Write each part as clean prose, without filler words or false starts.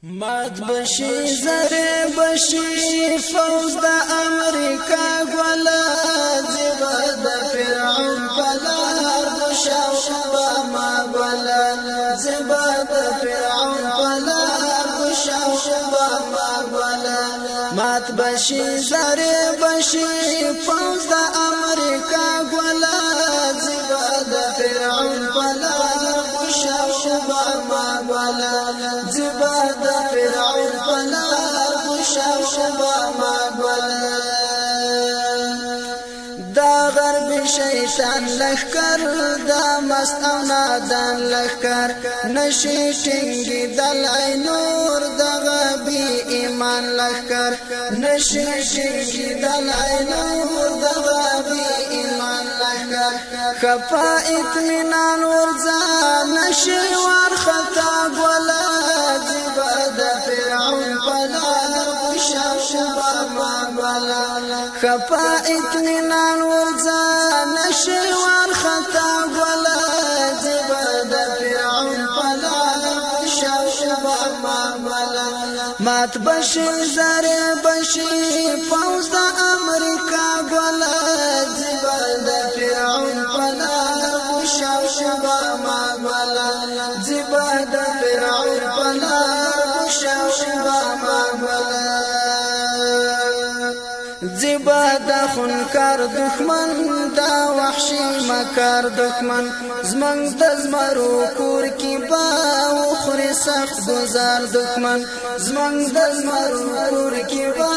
مات بشي زره بشي فوز دا امریکا گولا زبا دا فرعون پلار بشاو شبا ما گولا زبا دا فرعون پلار بشاو شبا ما گولا مات بشي زره بشي فوز دا امریکا گولا زبا دا فرعون پلار بشاو شبا ما گولا زبا دا فرعون پلار بشاو شبا ما گولا دا غرب شیطان لخکر دا مست او نادان لخکر نشی ٹنگی دلعی نور دا غبی ایمان لخکر نشی ٹنگی دلعی نور دا غبی ایمان لخکر خفا اطمینان ورزا نشی وار خطا گولا زبا دا فرعون پلار بشاو شبا ما گولا خفا اطمینان ورزا نشوار خطا گولا زبا دا فرعون پلار بشاو شبا ما گولا مات بشی زره بشی فوز دا امریکا گولا زبا دا فرعون پلار بشاو شبا ما گولا زبا دا فرعون پلار بشاو شبا ما گولا زبا دا خونکار دخمن دا وحشی مکار دخمن زمنگ دزمرو کور کی با وخوری سخت گزار دخمن زمنگ دزمرو کور کی با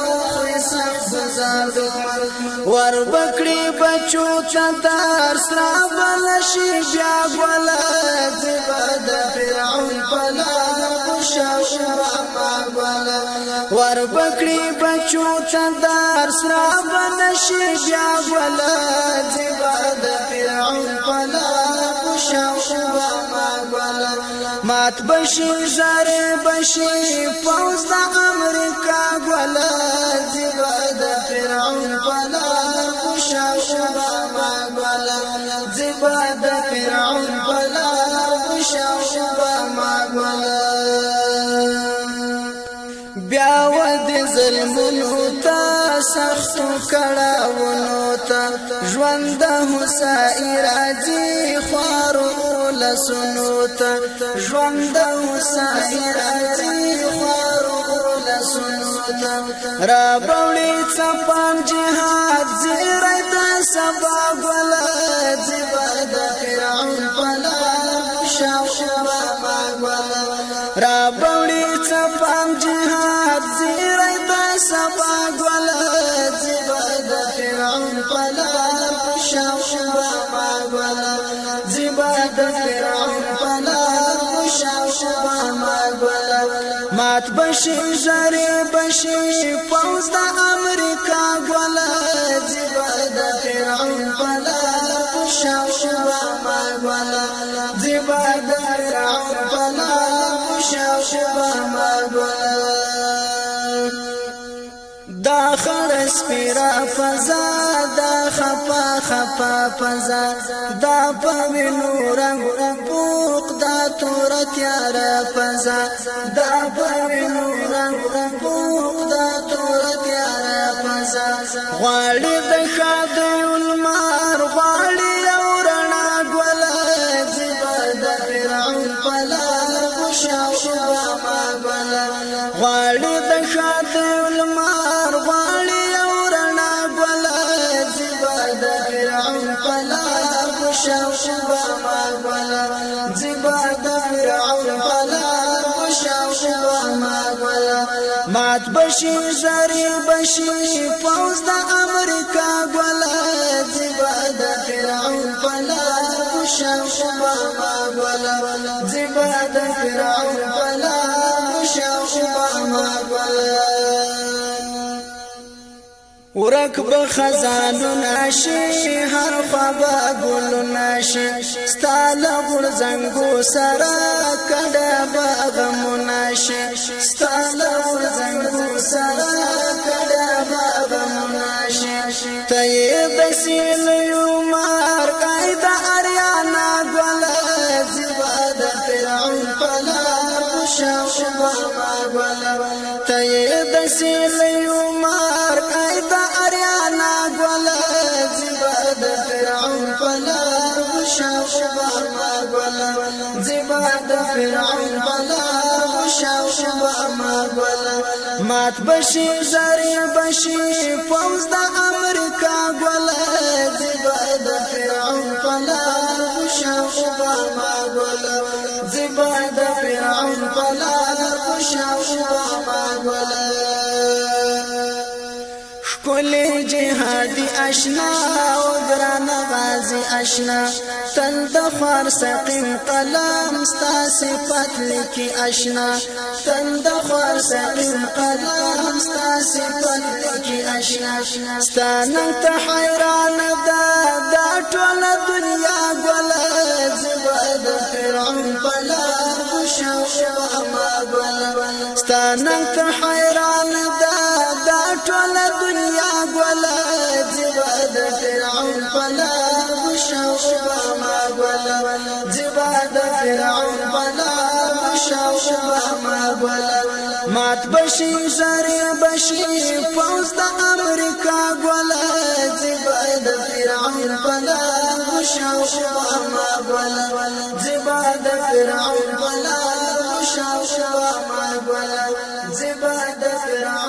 وخوری سخت گزار دخمن ور بکڑی بچو چندار سرا بلشی بیا گولا زبا دا فرعون پلار بشاو شبا ما گولا ور بکڑی بچو چندار سرا بنشی بیا گولا زبا دا فرعون پلار بشاو شبا ما گولا مات بشی زره بشی فوز دا امریکا گولا زبا دا فرعون پلار بشاو شبا ما گولا زبا دا فرعون پلار بشاو شبا ما گولا بیا ود ظلمونو تا سختو کړهونو تا ژوند هوسای راځي خوارو لسونو تا ژوند هوسای راځي خوارو لسونو تا را بوړي څپان جهاد زیرای د سبا ګل زبا د فرعون پلار شاو شبا ما ګل را بوړي څپان جهاد زیرای د سبا ګل زبا د فرعون پلار شاو شبا ما ګل زبا د فرعون پلار شاو شبا ما ګل مات بشي زره بشي فوز د امریکا ګل زبا د فرعون پلار شاو شبا ما ګل زبا د فرعون پلار شاو شبا ما ګل دا خرس پیرا فزا دا خپا خپا فزا دا پوینو رنگ پوق دا تور تیار فزا دا پوینو رنگ پوق دا تور تیار فزا غواړي د خدای المار غواړي اورنا ګل زبا د فرعون پلار بشاو شبا ما ګل غواړي د خدای المار غواړي اورنا ګل زبا د فرعون پلار بشاو شبا ما ګل زبا د فرعون پلار بشاو شبا ما ګل مات بشي زری بشي فوز د امریکا ګل زبا د فرعون پلار بشاو شبا ما ګل زبا د فرعون پلار بشاو شبا ما ګل ورک بخزانو ناشي هر خبا ګل ناشي ستاله ګل زنګو سرا کډه باغم ناشي ستاله ګل زنګو سرا کډه باغم ناشي ته بسیل یو مار قاعده اریانا ګل زبا د فرعون پلار بشاو ما ګل ته د سیلیو مار کای د اریانا ګل زیبا د فرعون پلار بشاو ما ګل زیبا د فرعون پلار بشاو ما ګل مات بشي زری بشي فوز د امریکا ګل زیبا د فرعون پلار بشاو ما ګل زیبا د فرعون پلار بشاو ما ګل کل جهادی اشنا او گران غازی اشنا تل د خوار سقیم قلم ستا صفت لکی اشنا تل د خوار سقیم قلم ستا صفت لکی اشنا ستا نن ته حیران دا ټول دنیا ګل زبا د فرعون پلار بشاو ما ګل ستا نن ته حیران دا ټول دنیا ګل زبا د فرعون پلار بشاو ما ګل زبا د فرعون پلار بشاو ما ګل مات بشي زری بشي فوز د امریکا ګل زبا د فرعون پلار بشاو ما ګل زبا د فرعون پلار بشاو ما ګل زبا د فرعون